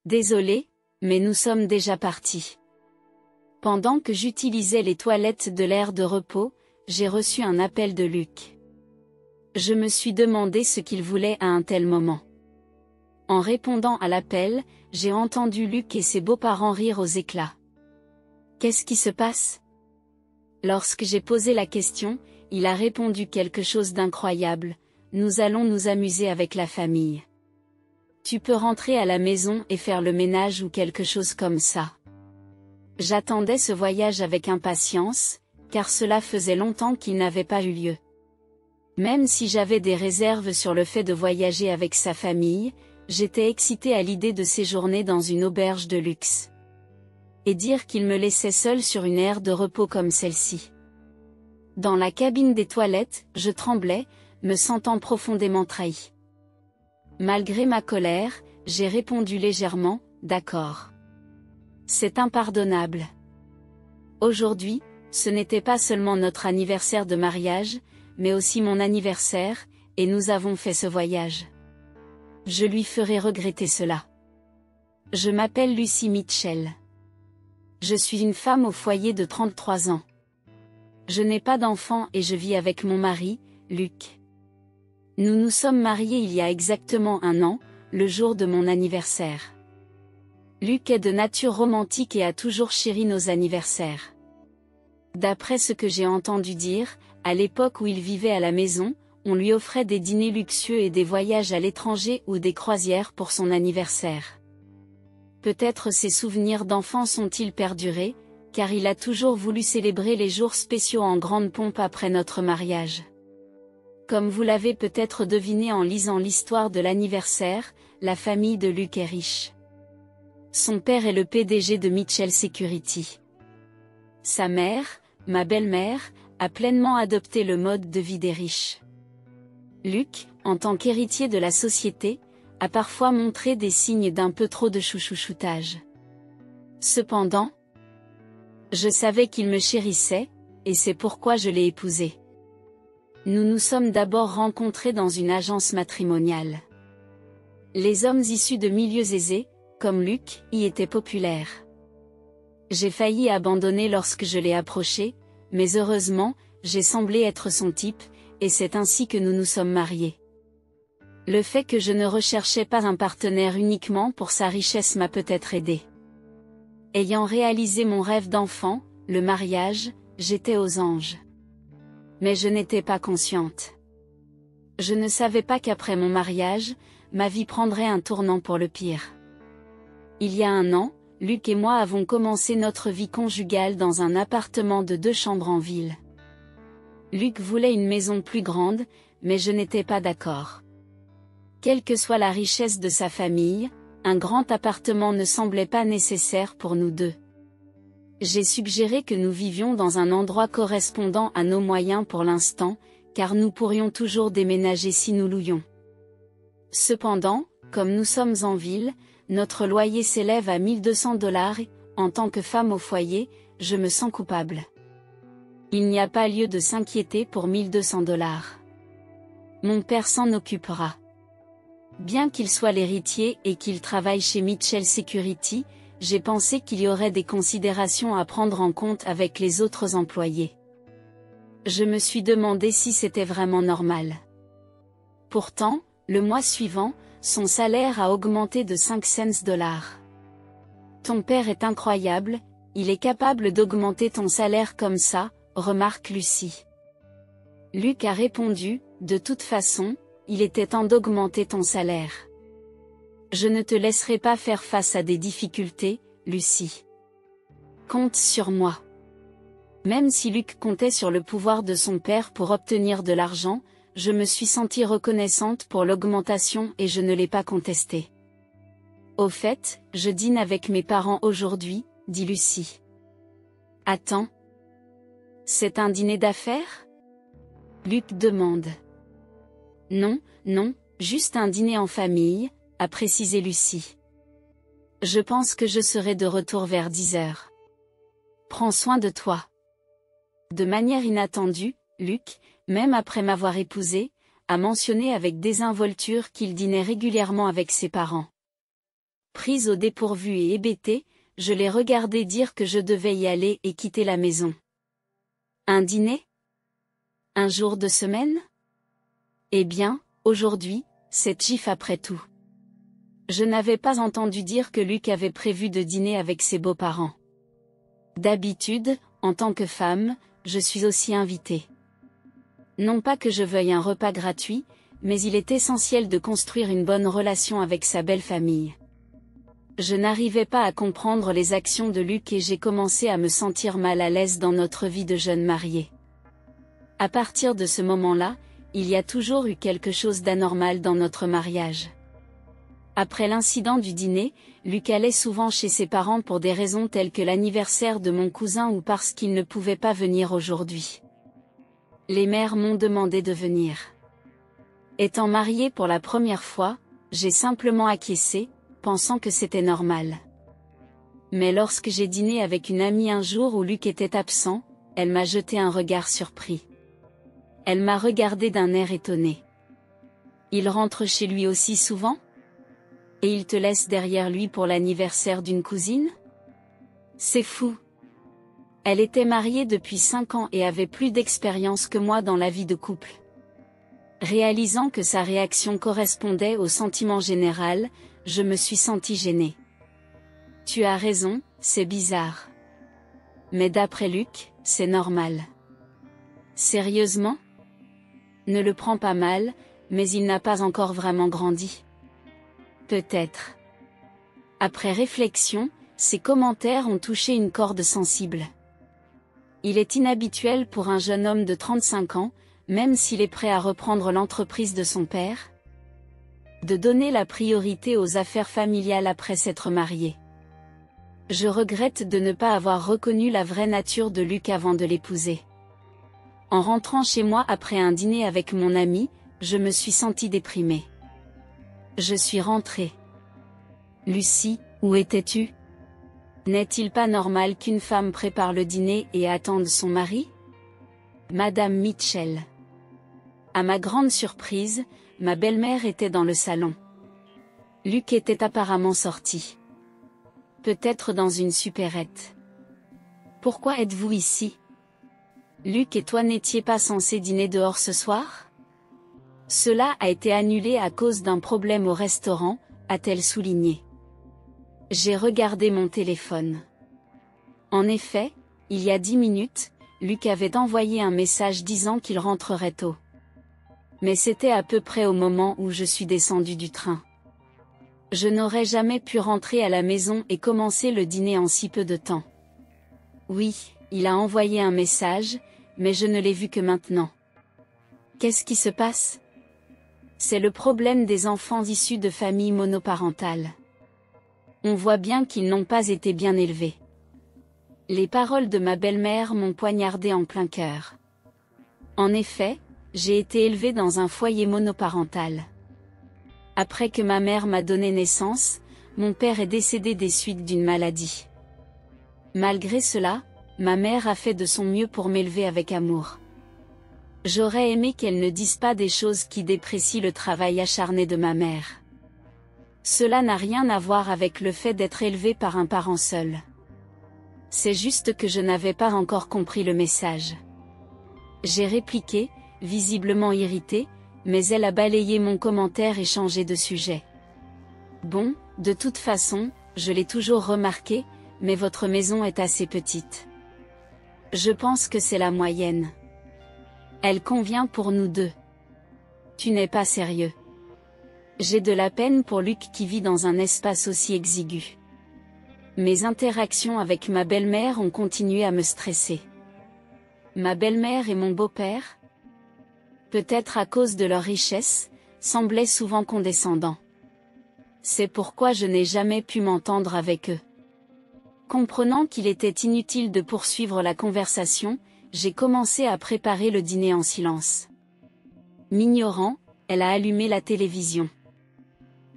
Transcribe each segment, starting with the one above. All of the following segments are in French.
Désolé, mais nous sommes déjà partis. Pendant que j'utilisais les toilettes de l'aire de repos, j'ai reçu un appel de Luc. Je me suis demandé ce qu'il voulait à un tel moment. En répondant à l'appel, j'ai entendu Luc et ses beaux-parents rire aux éclats. Qu'est-ce qui se passe? Lorsque j'ai posé la question, il a répondu quelque chose d'incroyable. Nous allons nous amuser avec la famille. Tu peux rentrer à la maison et faire le ménage ou quelque chose comme ça. J'attendais ce voyage avec impatience, car cela faisait longtemps qu'il n'avait pas eu lieu. Même si j'avais des réserves sur le fait de voyager avec sa famille, j'étais excitée à l'idée de séjourner dans une auberge de luxe. Et dire qu'il me laissait seule sur une aire de repos comme celle-ci. Dans la cabine des toilettes, je tremblais, me sentant profondément trahie. Malgré ma colère, j'ai répondu légèrement, d'accord. C'est impardonnable. Aujourd'hui, ce n'était pas seulement notre anniversaire de mariage, mais aussi mon anniversaire, et nous avons fait ce voyage. Je lui ferai regretter cela. Je m'appelle Lucy Mitchell. Je suis une femme au foyer de 33 ans. Je n'ai pas d'enfant et je vis avec mon mari, Luc. Nous nous sommes mariés il y a exactement 1 an, le jour de mon anniversaire. Luc est de nature romantique et a toujours chéri nos anniversaires. D'après ce que j'ai entendu dire, à l'époque où il vivait à la maison, on lui offrait des dîners luxueux et des voyages à l'étranger ou des croisières pour son anniversaire. Peut-être ses souvenirs d'enfance ont-ils perduré, car il a toujours voulu célébrer les jours spéciaux en grande pompe après notre mariage. Comme vous l'avez peut-être deviné en lisant l'histoire de l'anniversaire, la famille de Luc est riche. Son père est le PDG de Mitchell Security. Sa mère, ma belle-mère, a pleinement adopté le mode de vie des riches. Luc, en tant qu'héritier de la société, a parfois montré des signes d'un peu trop de chouchoutage. Cependant, je savais qu'il me chérissait, et c'est pourquoi je l'ai épousé. Nous nous sommes d'abord rencontrés dans une agence matrimoniale. Les hommes issus de milieux aisés, comme Luc, y étaient populaires. J'ai failli abandonner lorsque je l'ai approché, mais heureusement, j'ai semblé être son type, et c'est ainsi que nous nous sommes mariés. Le fait que je ne recherchais pas un partenaire uniquement pour sa richesse m'a peut-être aidé. Ayant réalisé mon rêve d'enfant, le mariage, j'étais aux anges. Mais je n'étais pas consciente. Je ne savais pas qu'après mon mariage, ma vie prendrait un tournant pour le pire. Il y a 1 an, Luc et moi avons commencé notre vie conjugale dans un appartement de 2 chambres en ville. Luc voulait une maison plus grande, mais je n'étais pas d'accord. Quelle que soit la richesse de sa famille, un grand appartement ne semblait pas nécessaire pour nous deux. J'ai suggéré que nous vivions dans un endroit correspondant à nos moyens pour l'instant, car nous pourrions toujours déménager si nous louions. Cependant, comme nous sommes en ville, notre loyer s'élève à $1 200 et, en tant que femme au foyer, je me sens coupable. Il n'y a pas lieu de s'inquiéter pour $1 200. Mon père s'en occupera. Bien qu'il soit l'héritier et qu'il travaille chez Mitchell Security, j'ai pensé qu'il y aurait des considérations à prendre en compte avec les autres employés. Je me suis demandé si c'était vraiment normal. Pourtant, le mois suivant, son salaire a augmenté de 5 cents. Ton père est incroyable, il est capable d'augmenter ton salaire comme ça, remarque Lucy. Luc a répondu, de toute façon, il était temps d'augmenter ton salaire. Je ne te laisserai pas faire face à des difficultés, Lucy. Compte sur moi. Même si Luc comptait sur le pouvoir de son père pour obtenir de l'argent, je me suis sentie reconnaissante pour l'augmentation et je ne l'ai pas contesté. Au fait, je dîne avec mes parents aujourd'hui, dit Lucy. Attends. C'est un dîner d'affaires? Luc demande. Non, non, juste un dîner en famille, a précisé Lucy. Je pense que je serai de retour vers 10 heures. Prends soin de toi. De manière inattendue, Luc, même après m'avoir épousé, a mentionné avec désinvolture qu'il dînait régulièrement avec ses parents. Prise au dépourvu et hébétée, je l'ai regardé dire que je devais y aller et quitter la maison. Un dîner? Un jour de semaine? Eh bien, aujourd'hui, c'est chiff après tout. Je n'avais pas entendu dire que Luc avait prévu de dîner avec ses beaux-parents. D'habitude, en tant que femme, je suis aussi invitée. Non pas que je veuille un repas gratuit, mais il est essentiel de construire une bonne relation avec sa belle famille. Je n'arrivais pas à comprendre les actions de Luc et j'ai commencé à me sentir mal à l'aise dans notre vie de jeune mariée. À partir de ce moment-là, il y a toujours eu quelque chose d'anormal dans notre mariage. Après l'incident du dîner, Luc allait souvent chez ses parents pour des raisons telles que l'anniversaire de mon cousin ou parce qu'il ne pouvait pas venir aujourd'hui. Les mères m'ont demandé de venir. Étant mariée pour la première fois, j'ai simplement acquiescé, pensant que c'était normal. Mais lorsque j'ai dîné avec une amie un jour où Luc était absent, elle m'a jeté un regard surpris. Elle m'a regardé d'un air étonné. Il rentre chez lui aussi souvent? Et il te laisse derrière lui pour l'anniversaire d'une cousine? C'est fou. Elle était mariée depuis 5 ans et avait plus d'expérience que moi dans la vie de couple. Réalisant que sa réaction correspondait au sentiment général, je me suis sentie gênée. Tu as raison, c'est bizarre. Mais d'après Luc, c'est normal. Sérieusement? Ne le prends pas mal, mais il n'a pas encore vraiment grandi. Peut-être. Après réflexion, ces commentaires ont touché une corde sensible. Il est inhabituel pour un jeune homme de 35 ans, même s'il est prêt à reprendre l'entreprise de son père, de donner la priorité aux affaires familiales après s'être marié. Je regrette de ne pas avoir reconnu la vraie nature de Luc avant de l'épouser. En rentrant chez moi après un dîner avec mon ami, je me suis sentie déprimée. Je suis rentrée. Lucie, où étais-tu? N'est-il pas normal qu'une femme prépare le dîner et attende son mari? Madame Mitchell. À ma grande surprise, ma belle-mère était dans le salon. Luc était apparemment sorti. Peut-être dans une supérette. Pourquoi êtes-vous ici? Luc et toi n'étiez pas censés dîner dehors ce soir? Cela a été annulé à cause d'un problème au restaurant, a-t-elle souligné. J'ai regardé mon téléphone. En effet, il y a 10 minutes, Luc avait envoyé un message disant qu'il rentrerait tôt. Mais c'était à peu près au moment où je suis descendue du train. Je n'aurais jamais pu rentrer à la maison et commencer le dîner en si peu de temps. Oui, il a envoyé un message, mais je ne l'ai vu que maintenant. Qu'est-ce qui se passe? C'est le problème des enfants issus de familles monoparentales. On voit bien qu'ils n'ont pas été bien élevés. Les paroles de ma belle-mère m'ont poignardé en plein cœur. En effet, j'ai été élevée dans un foyer monoparental. Après que ma mère m'a donné naissance, mon père est décédé des suites d'une maladie. Malgré cela, ma mère a fait de son mieux pour m'élever avec amour. J'aurais aimé qu'elle ne dise pas des choses qui déprécient le travail acharné de ma mère. Cela n'a rien à voir avec le fait d'être élevé par un parent seul. C'est juste que je n'avais pas encore compris le message. J'ai répliqué, visiblement irritée, mais elle a balayé mon commentaire et changé de sujet. Bon, de toute façon, je l'ai toujours remarqué, mais votre maison est assez petite. Je pense que c'est la moyenne. Elle convient pour nous deux. Tu n'es pas sérieux. J'ai de la peine pour Luc qui vit dans un espace aussi exigu. Mes interactions avec ma belle-mère ont continué à me stresser. Ma belle-mère et mon beau-père, peut-être à cause de leur richesse, semblaient souvent condescendants. C'est pourquoi je n'ai jamais pu m'entendre avec eux. Comprenant qu'il était inutile de poursuivre la conversation, j'ai commencé à préparer le dîner en silence. M'ignorant, elle a allumé la télévision.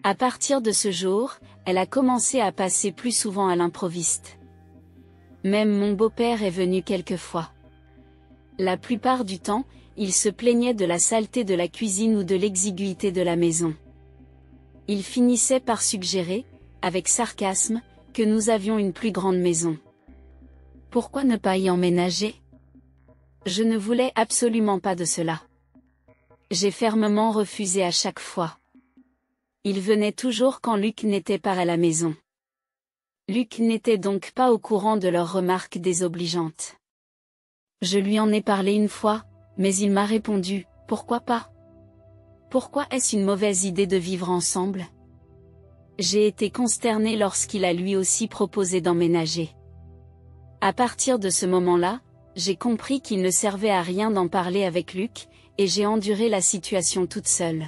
À partir de ce jour, elle a commencé à passer plus souvent à l'improviste. Même mon beau-père est venu quelquefois. La plupart du temps, il se plaignait de la saleté de la cuisine ou de l'exiguïté de la maison. Il finissait par suggérer, avec sarcasme, que nous avions une plus grande maison. Pourquoi ne pas y emménager? Je ne voulais absolument pas de cela. J'ai fermement refusé à chaque fois. Il venait toujours quand Luc n'était pas à la maison. Luc n'était donc pas au courant de leurs remarques désobligeantes. Je lui en ai parlé une fois, mais il m'a répondu, « Pourquoi pas? Pourquoi est-ce une mauvaise idée de vivre ensemble ?» J'ai été consternée lorsqu'il a lui aussi proposé d'emménager. À partir de ce moment-là, j'ai compris qu'il ne servait à rien d'en parler avec Luc, et j'ai enduré la situation toute seule.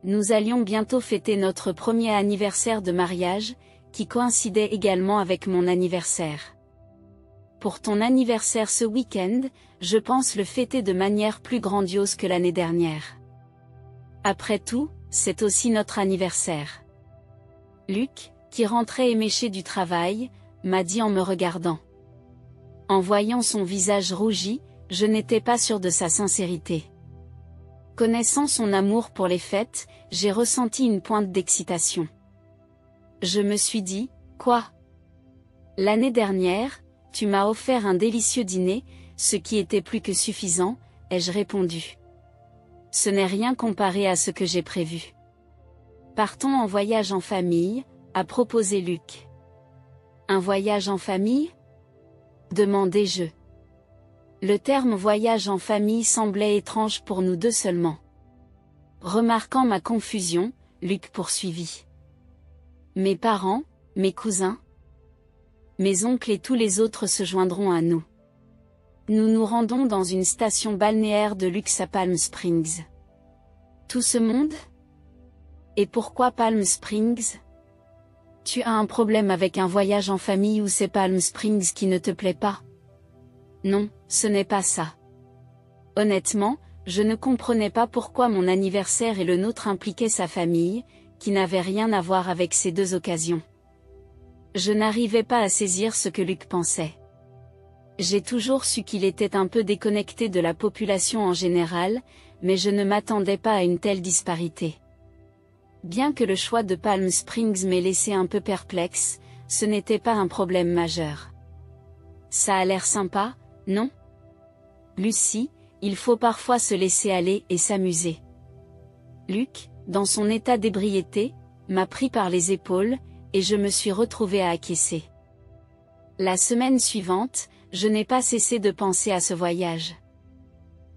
Nous allions bientôt fêter notre premier anniversaire de mariage, qui coïncidait également avec mon anniversaire. Pour ton anniversaire ce week-end, je pense le fêter de manière plus grandiose que l'année dernière. Après tout, c'est aussi notre anniversaire. Luc, qui rentrait éméché du travail, m'a dit en me regardant. En voyant son visage rougi, je n'étais pas sûre de sa sincérité. Connaissant son amour pour les fêtes, j'ai ressenti une pointe d'excitation. Je me suis dit, quoi? L'année dernière, tu m'as offert un délicieux dîner, ce qui était plus que suffisant, ai-je répondu. Ce n'est rien comparé à ce que j'ai prévu. Partons en voyage en famille, a proposé Luc. Un voyage en famille? Demandai-je. Le terme voyage en famille semblait étrange pour nous deux seulement. Remarquant ma confusion, Luc poursuivit. Mes parents, mes cousins, mes oncles et tous les autres se joindront à nous. Nous nous rendons dans une station balnéaire de luxe à Palm Springs. Tout ce monde? Et pourquoi Palm Springs? Tu as un problème avec un voyage en famille ou c'est Palm Springs qui ne te plaît pas? Non, ce n'est pas ça. Honnêtement, je ne comprenais pas pourquoi mon anniversaire et le nôtre impliquaient sa famille, qui n'avait rien à voir avec ces deux occasions. Je n'arrivais pas à saisir ce que Luc pensait. J'ai toujours su qu'il était un peu déconnecté de la population en général, mais je ne m'attendais pas à une telle disparité. Bien que le choix de Palm Springs m'ait laissé un peu perplexe, ce n'était pas un problème majeur. Ça a l'air sympa, non? Lucie, il faut parfois se laisser aller et s'amuser. Luc, dans son état d'ébriété, m'a pris par les épaules, et je me suis retrouvée à acquiescer. La semaine suivante, je n'ai pas cessé de penser à ce voyage.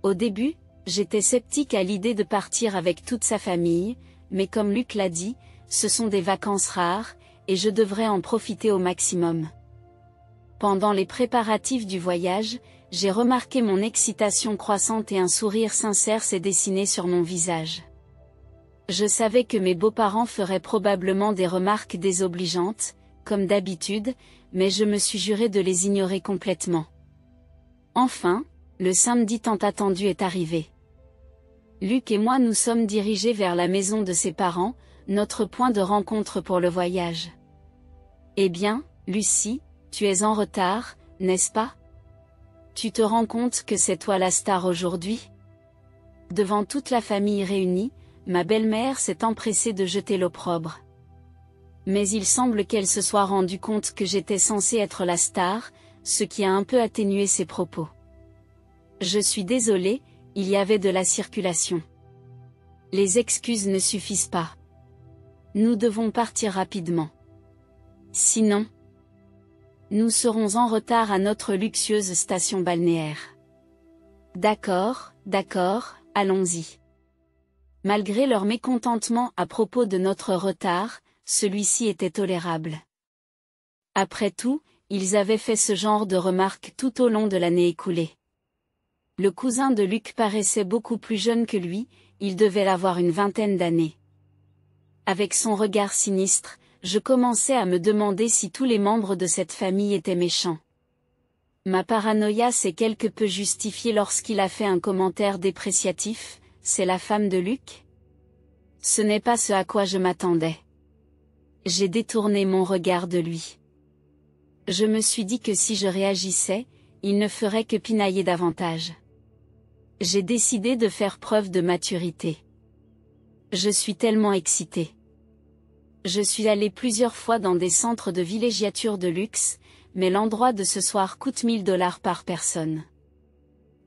Au début, j'étais sceptique à l'idée de partir avec toute sa famille, mais comme Luc l'a dit, ce sont des vacances rares, et je devrais en profiter au maximum. Pendant les préparatifs du voyage, j'ai remarqué mon excitation croissante et un sourire sincère s'est dessiné sur mon visage. Je savais que mes beaux-parents feraient probablement des remarques désobligeantes, comme d'habitude, mais je me suis juré de les ignorer complètement. Enfin, le samedi tant attendu est arrivé. Luc et moi nous sommes dirigés vers la maison de ses parents, notre point de rencontre pour le voyage. Eh bien, Lucie, tu es en retard, n'est-ce pas? Tu te rends compte que c'est toi la star aujourd'hui? Devant toute la famille réunie, ma belle-mère s'est empressée de jeter l'opprobre. Mais il semble qu'elle se soit rendue compte que j'étais censée être la star, ce qui a un peu atténué ses propos. Je suis désolée, il y avait de la circulation. Les excuses ne suffisent pas. Nous devons partir rapidement. Sinon, nous serons en retard à notre luxueuse station balnéaire. D'accord, allons-y. Malgré leur mécontentement à propos de notre retard, celui-ci était tolérable. Après tout, ils avaient fait ce genre de remarques tout au long de l'année écoulée. Le cousin de Luc paraissait beaucoup plus jeune que lui, il devait avoir une vingtaine d'années. Avec son regard sinistre, je commençais à me demander si tous les membres de cette famille étaient méchants. Ma paranoïa s'est quelque peu justifiée lorsqu'il a fait un commentaire dépréciatif, « C'est la femme de Luc ?» Ce n'est pas ce à quoi je m'attendais. J'ai détourné mon regard de lui. Je me suis dit que si je réagissais, il ne ferait que pinailler davantage. J'ai décidé de faire preuve de maturité. Je suis tellement excitée. Je suis allé plusieurs fois dans des centres de villégiature de luxe, mais l'endroit de ce soir coûte 1000 $ par personne.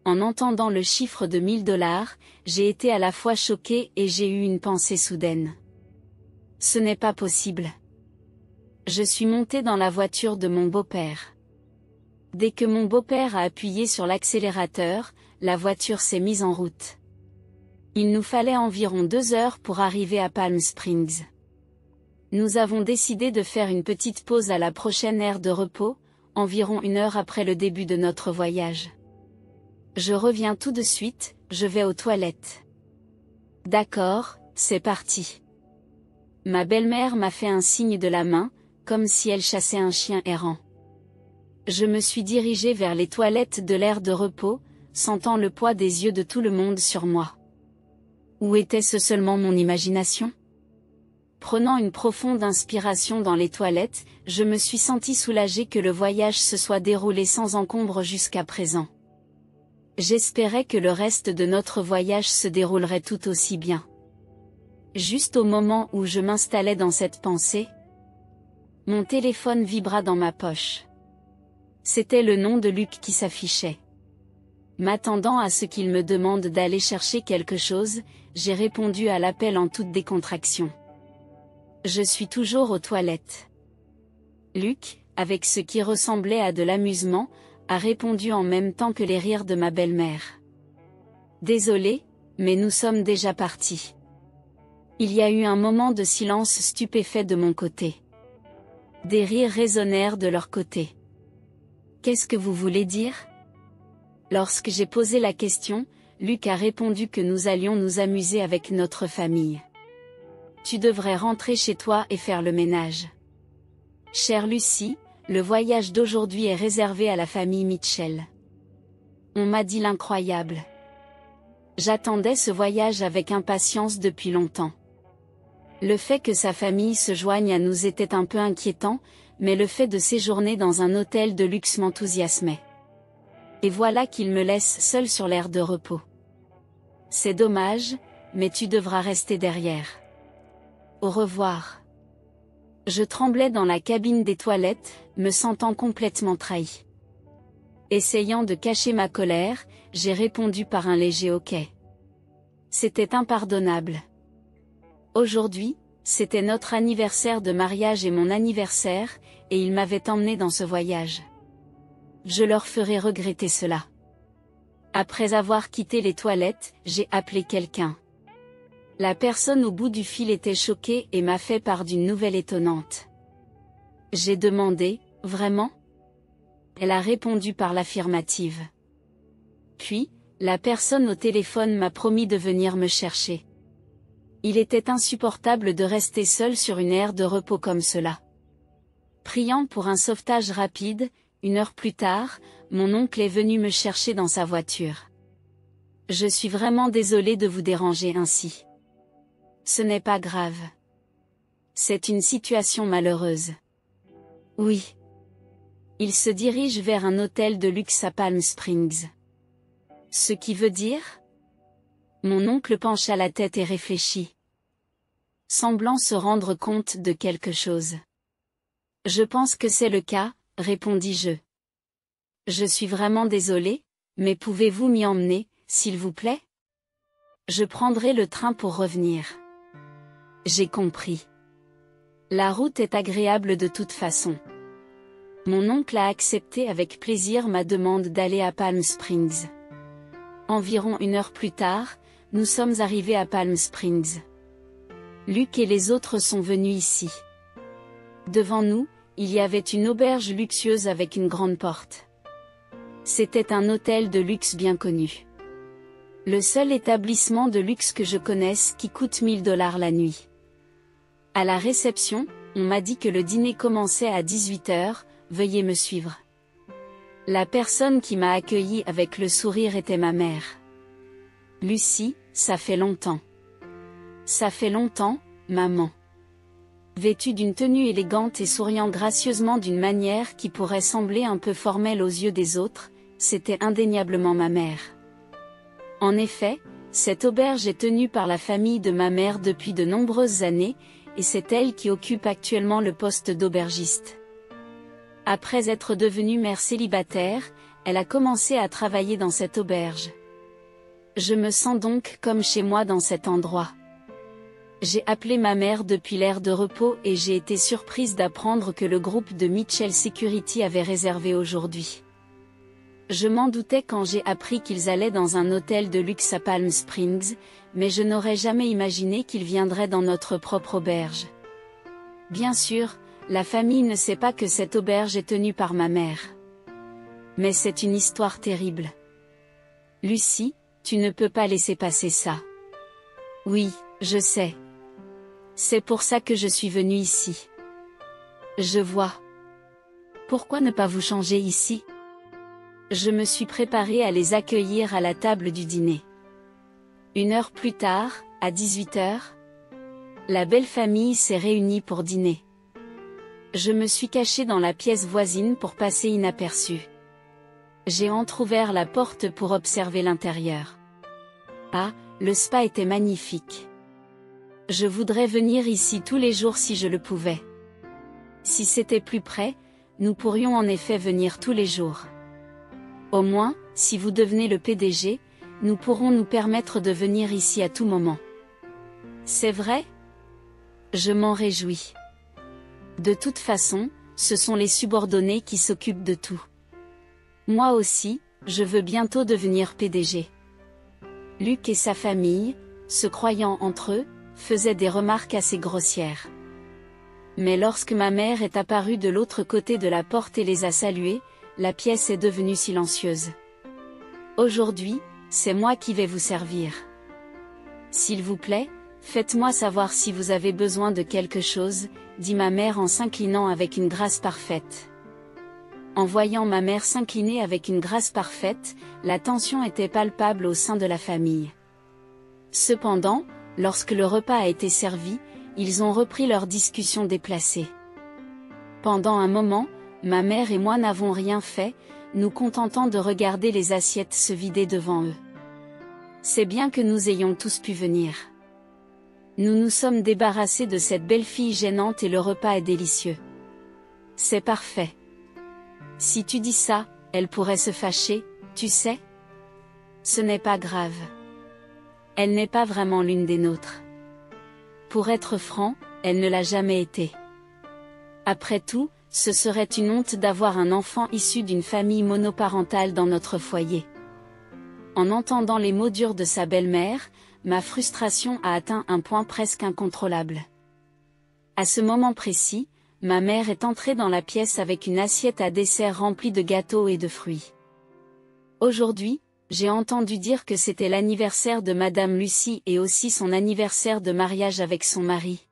En entendant le chiffre de 1000 $, j'ai été à la fois choquée et j'ai eu une pensée soudaine. Ce n'est pas possible. Je suis montée dans la voiture de mon beau-père. Dès que mon beau-père a appuyé sur l'accélérateur, la voiture s'est mise en route. Il nous fallait environ 2 heures pour arriver à Palm Springs. Nous avons décidé de faire une petite pause à la prochaine aire de repos, environ 1 heure après le début de notre voyage. Je reviens tout de suite, je vais aux toilettes. D'accord, c'est parti. Ma belle-mère m'a fait un signe de la main, comme si elle chassait un chien errant. Je me suis dirigée vers les toilettes de l'aire de repos, sentant le poids des yeux de tout le monde sur moi. Ou était-ce seulement mon imagination ? Prenant une profonde inspiration dans les toilettes, je me suis sentie soulagée que le voyage se soit déroulé sans encombre jusqu'à présent. J'espérais que le reste de notre voyage se déroulerait tout aussi bien. Juste au moment où je m'installais dans cette pensée, mon téléphone vibra dans ma poche. C'était le nom de Luc qui s'affichait. M'attendant à ce qu'il me demande d'aller chercher quelque chose, j'ai répondu à l'appel en toute décontraction. Je suis toujours aux toilettes. Luc, avec ce qui ressemblait à de l'amusement, a répondu en même temps que les rires de ma belle-mère. Désolé, mais nous sommes déjà partis. Il y a eu un moment de silence stupéfait de mon côté. Des rires résonnèrent de leur côté. Qu'est-ce que vous voulez dire ? Lorsque j'ai posé la question, Luc a répondu que nous allions nous amuser avec notre famille. Tu devrais rentrer chez toi et faire le ménage. Chère Lucie, le voyage d'aujourd'hui est réservé à la famille Mitchell. On m'a dit l'incroyable. J'attendais ce voyage avec impatience depuis longtemps. Le fait que sa famille se joigne à nous était un peu inquiétant, mais le fait de séjourner dans un hôtel de luxe m'enthousiasmait. Et voilà qu'il me laisse seul sur l'aire de repos. C'est dommage, mais tu devras rester derrière. Au revoir. Je tremblais dans la cabine des toilettes, me sentant complètement trahi. Essayant de cacher ma colère, j'ai répondu par un léger OK. C'était impardonnable. Aujourd'hui, c'était notre anniversaire de mariage et mon anniversaire, et ils m'avaient emmené dans ce voyage. Je leur ferai regretter cela. Après avoir quitté les toilettes, j'ai appelé quelqu'un. La personne au bout du fil était choquée et m'a fait part d'une nouvelle étonnante. J'ai demandé, vraiment ? Elle a répondu par l'affirmative. Puis, la personne au téléphone m'a promis de venir me chercher. Il était insupportable de rester seul sur une aire de repos comme cela. Priant pour un sauvetage rapide, 1 heure plus tard, mon oncle est venu me chercher dans sa voiture. Je suis vraiment désolée de vous déranger ainsi. Ce n'est pas grave. C'est une situation malheureuse. Oui. Il se dirige vers un hôtel de luxe à Palm Springs. Ce qui veut dire ? Mon oncle pencha la tête et réfléchit. Semblant se rendre compte de quelque chose. Je pense que c'est le cas, répondis-je. Je suis vraiment désolée, mais pouvez-vous m'y emmener, s'il vous plaît ? Je prendrai le train pour revenir. J'ai compris. La route est agréable de toute façon. Mon oncle a accepté avec plaisir ma demande d'aller à Palm Springs. Environ 1 heure plus tard, nous sommes arrivés à Palm Springs. Luc et les autres sont venus ici. Devant nous, il y avait une auberge luxueuse avec une grande porte. C'était un hôtel de luxe bien connu. Le seul établissement de luxe que je connaisse qui coûte 1000 $ la nuit. À la réception, on m'a dit que le dîner commençait à 18 h, veuillez me suivre. La personne qui m'a accueilli avec le sourire était ma mère. Lucie, ça fait longtemps. Ça fait longtemps, maman. Vêtue d'une tenue élégante et souriant gracieusement d'une manière qui pourrait sembler un peu formelle aux yeux des autres, c'était indéniablement ma mère. En effet, cette auberge est tenue par la famille de ma mère depuis de nombreuses années, et c'est elle qui occupe actuellement le poste d'aubergiste. Après être devenue mère célibataire, elle a commencé à travailler dans cette auberge. Je me sens donc comme chez moi dans cet endroit. J'ai appelé ma mère depuis l'aire de repos et j'ai été surprise d'apprendre que le groupe de Mitchell Security avait réservé aujourd'hui. Je m'en doutais quand j'ai appris qu'ils allaient dans un hôtel de luxe à Palm Springs, mais je n'aurais jamais imaginé qu'ils viendraient dans notre propre auberge. Bien sûr, la famille ne sait pas que cette auberge est tenue par ma mère. Mais c'est une histoire terrible. Lucie, tu ne peux pas laisser passer ça. Oui, je sais. C'est pour ça que je suis venue ici. Je vois. Pourquoi ne pas vous changer ici? Je me suis préparée à les accueillir à la table du dîner. 1 heure plus tard, à 18h, la belle famille s'est réunie pour dîner. Je me suis cachée dans la pièce voisine pour passer inaperçue. J'ai entrouvert la porte pour observer l'intérieur. Ah, le spa était magnifique. Je voudrais venir ici tous les jours si je le pouvais. Si c'était plus près, nous pourrions en effet venir tous les jours. Au moins, si vous devenez le PDG, nous pourrons nous permettre de venir ici à tout moment. C'est vrai? Je m'en réjouis. De toute façon, ce sont les subordonnés qui s'occupent de tout. Moi aussi, je veux bientôt devenir PDG. Luc et sa famille, se croyant entre eux, faisaient des remarques assez grossières. Mais lorsque ma mère est apparue de l'autre côté de la porte et les a salués, la pièce est devenue silencieuse. Aujourd'hui, c'est moi qui vais vous servir. S'il vous plaît, faites-moi savoir si vous avez besoin de quelque chose, dit ma mère en s'inclinant avec une grâce parfaite. En voyant ma mère s'incliner avec une grâce parfaite, la tension était palpable au sein de la famille. Cependant, lorsque le repas a été servi, ils ont repris leur discussion déplacée. Pendant un moment, ma mère et moi n'avons rien fait, nous contentant de regarder les assiettes se vider devant eux. C'est bien que nous ayons tous pu venir. Nous nous sommes débarrassés de cette belle fille gênante et le repas est délicieux. C'est parfait. Si tu dis ça, elle pourrait se fâcher, tu sais? Ce n'est pas grave. Elle n'est pas vraiment l'une des nôtres. Pour être franc, elle ne l'a jamais été. Après tout, ce serait une honte d'avoir un enfant issu d'une famille monoparentale dans notre foyer. En entendant les mots durs de sa belle-mère, ma frustration a atteint un point presque incontrôlable. À ce moment précis, ma mère est entrée dans la pièce avec une assiette à dessert remplie de gâteaux et de fruits. Aujourd'hui, j'ai entendu dire que c'était l'anniversaire de Madame Lucie et aussi son anniversaire de mariage avec son mari,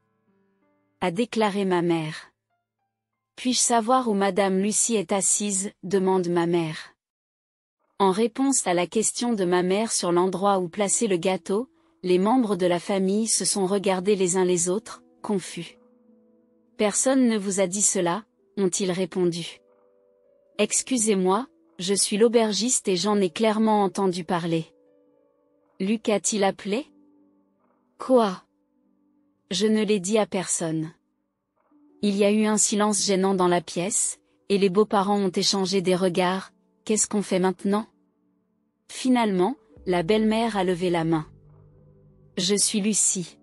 a déclaré ma mère. Puis-je savoir où Madame Lucie est assise, demande ma mère. En réponse à la question de ma mère sur l'endroit où placer le gâteau, les membres de la famille se sont regardés les uns les autres, confus. Personne ne vous a dit cela, ont-ils répondu. Excusez-moi, je suis l'aubergiste et j'en ai clairement entendu parler. Luc a-t-il appelé? Quoi? Je ne l'ai dit à personne. Il y a eu un silence gênant dans la pièce, et les beaux-parents ont échangé des regards. Qu'est-ce qu'on fait maintenant? Finalement, la belle-mère a levé la main. Je suis Lucie.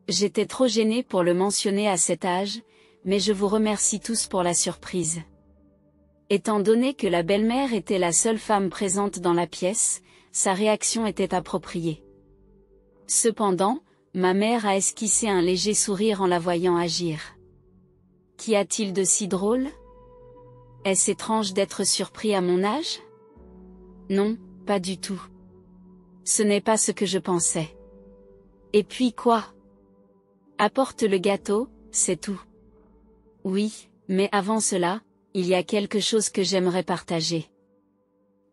J'étais trop gênée pour le mentionner à cet âge, mais je vous remercie tous pour la surprise. Étant donné que la belle-mère était la seule femme présente dans la pièce, sa réaction était appropriée. Cependant, ma mère a esquissé un léger sourire en la voyant agir. Qu'y a-t-il de si drôle? Est-ce étrange d'être surpris à mon âge? Non, pas du tout. Ce n'est pas ce que je pensais. Et puis quoi? Apporte le gâteau, c'est tout. Oui, mais avant cela, il y a quelque chose que j'aimerais partager.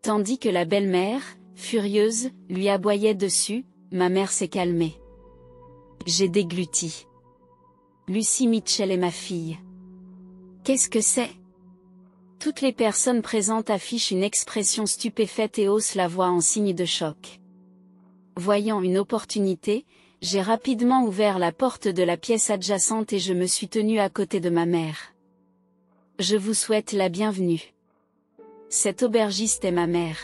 Tandis que la belle-mère, furieuse, lui aboyait dessus, ma mère s'est calmée. J'ai dégluti. Lucie Mitchell est ma fille. Qu'est-ce que c'est? Toutes les personnes présentes affichent une expression stupéfaite et haussent la voix en signe de choc. Voyant une opportunité, J'ai rapidement ouvert la porte de la pièce adjacente et je me suis tenue à côté de ma mère. Je vous souhaite la bienvenue. Cette aubergiste est ma mère.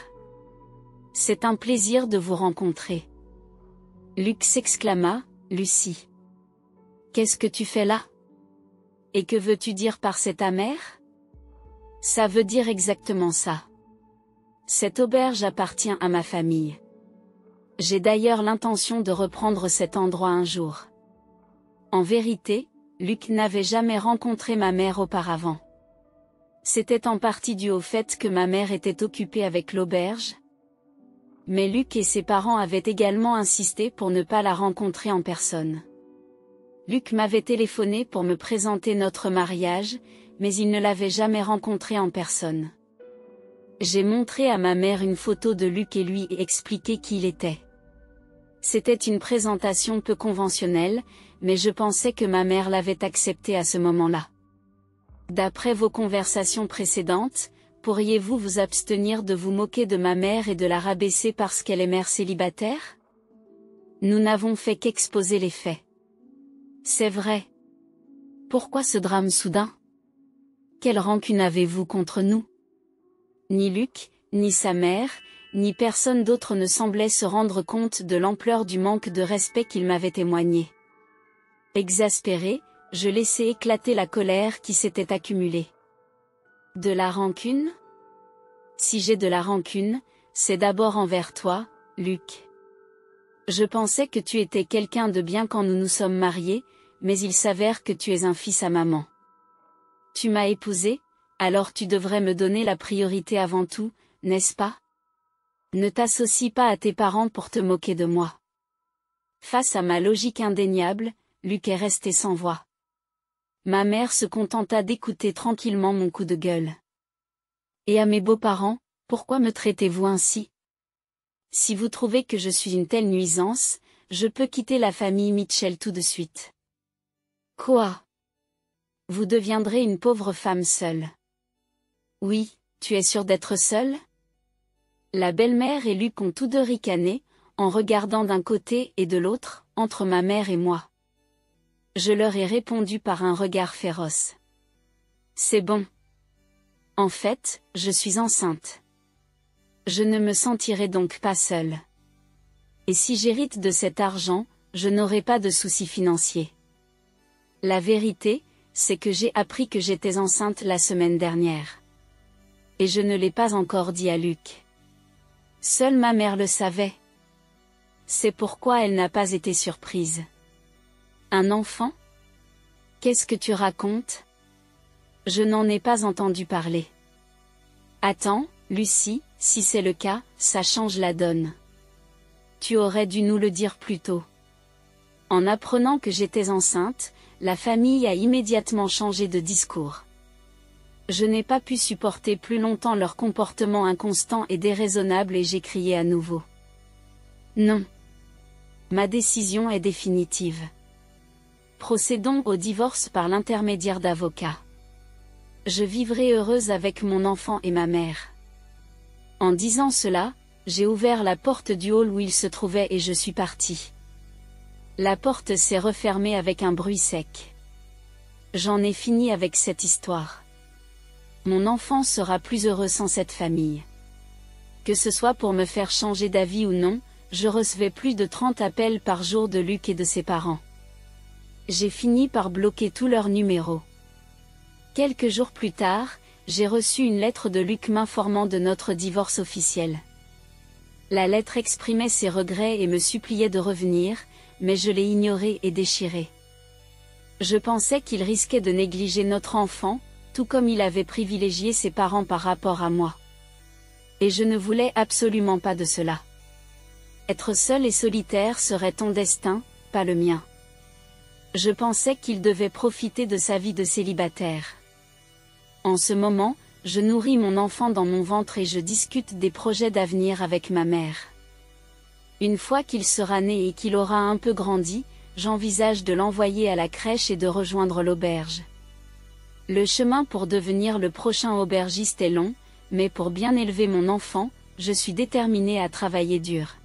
C'est un plaisir de vous rencontrer. Luc s'exclama, Lucie. Qu'est-ce que tu fais là? Et que veux-tu dire par c'est ta mère? Ça veut dire exactement ça. Cette auberge appartient à ma famille. J'ai d'ailleurs l'intention de reprendre cet endroit un jour. En vérité, Luc n'avait jamais rencontré ma mère auparavant. C'était en partie dû au fait que ma mère était occupée avec l'auberge. Mais Luc et ses parents avaient également insisté pour ne pas la rencontrer en personne. Luc m'avait téléphoné pour me présenter notre mariage, mais il ne l'avait jamais rencontré en personne. J'ai montré à ma mère une photo de Luc et lui expliqué qui il était. C'était une présentation peu conventionnelle, mais je pensais que ma mère l'avait accepté à ce moment-là. D'après vos conversations précédentes, pourriez-vous vous abstenir de vous moquer de ma mère et de la rabaisser parce qu'elle est mère célibataire? Nous n'avons fait qu'exposer les faits. C'est vrai. Pourquoi ce drame soudain? Quelle rancune avez-vous contre nous? Ni Luc, ni sa mère, ni personne d'autre ne semblait se rendre compte de l'ampleur du manque de respect qu'il m'avait témoigné. Exaspéré, je laissai éclater la colère qui s'était accumulée. De la rancune? Si j'ai de la rancune, c'est d'abord envers toi, Luc. Je pensais que tu étais quelqu'un de bien quand nous nous sommes mariés, mais il s'avère que tu es un fils à maman. Tu m'as épousé, alors tu devrais me donner la priorité avant tout, n'est-ce pas? Ne t'associe pas à tes parents pour te moquer de moi. Face à ma logique indéniable, Luc est resté sans voix. Ma mère se contenta d'écouter tranquillement mon coup de gueule. Et à mes beaux-parents, pourquoi me traitez-vous ainsi? Si vous trouvez que je suis une telle nuisance, je peux quitter la famille Mitchell tout de suite. Quoi? Vous deviendrez une pauvre femme seule. Oui, tu es sûre d'être seule? La belle-mère et Luc ont tous deux ricané, en regardant d'un côté et de l'autre, entre ma mère et moi. Je leur ai répondu par un regard féroce. C'est bon. En fait, je suis enceinte. Je ne me sentirai donc pas seule. Et si j'hérite de cet argent, je n'aurai pas de soucis financiers. La vérité, c'est que j'ai appris que j'étais enceinte la semaine dernière. Et je ne l'ai pas encore dit à Luc. Seule ma mère le savait. C'est pourquoi elle n'a pas été surprise. Un enfant? Qu'est-ce que tu racontes? Je n'en ai pas entendu parler. Attends, Lucie, si c'est le cas, ça change la donne. Tu aurais dû nous le dire plus tôt. En apprenant que j'étais enceinte, la famille a immédiatement changé de discours. Je n'ai pas pu supporter plus longtemps leur comportement inconstant et déraisonnable et j'ai crié à nouveau. Non. Ma décision est définitive. Procédons au divorce par l'intermédiaire d'avocats. Je vivrai heureuse avec mon enfant et ma mère. En disant cela, j'ai ouvert la porte du hall où il se trouvait et je suis partie. La porte s'est refermée avec un bruit sec. J'en ai fini avec cette histoire. Mon enfant sera plus heureux sans cette famille. Que ce soit pour me faire changer d'avis ou non, je recevais plus de 30 appels par jour de Luc et de ses parents. J'ai fini par bloquer tous leurs numéros. Quelques jours plus tard, j'ai reçu une lettre de Luc m'informant de notre divorce officiel. La lettre exprimait ses regrets et me suppliait de revenir, mais je l'ai ignorée et déchirée. Je pensais qu'il risquait de négliger notre enfant, tout comme il avait privilégié ses parents par rapport à moi. Et je ne voulais absolument pas de cela. Être seul et solitaire serait ton destin, pas le mien. Je pensais qu'il devait profiter de sa vie de célibataire. En ce moment, je nourris mon enfant dans mon ventre et je discute des projets d'avenir avec ma mère. Une fois qu'il sera né et qu'il aura un peu grandi, j'envisage de l'envoyer à la crèche et de rejoindre l'auberge. Le chemin pour devenir le prochain aubergiste est long, mais pour bien élever mon enfant, je suis déterminée à travailler dur.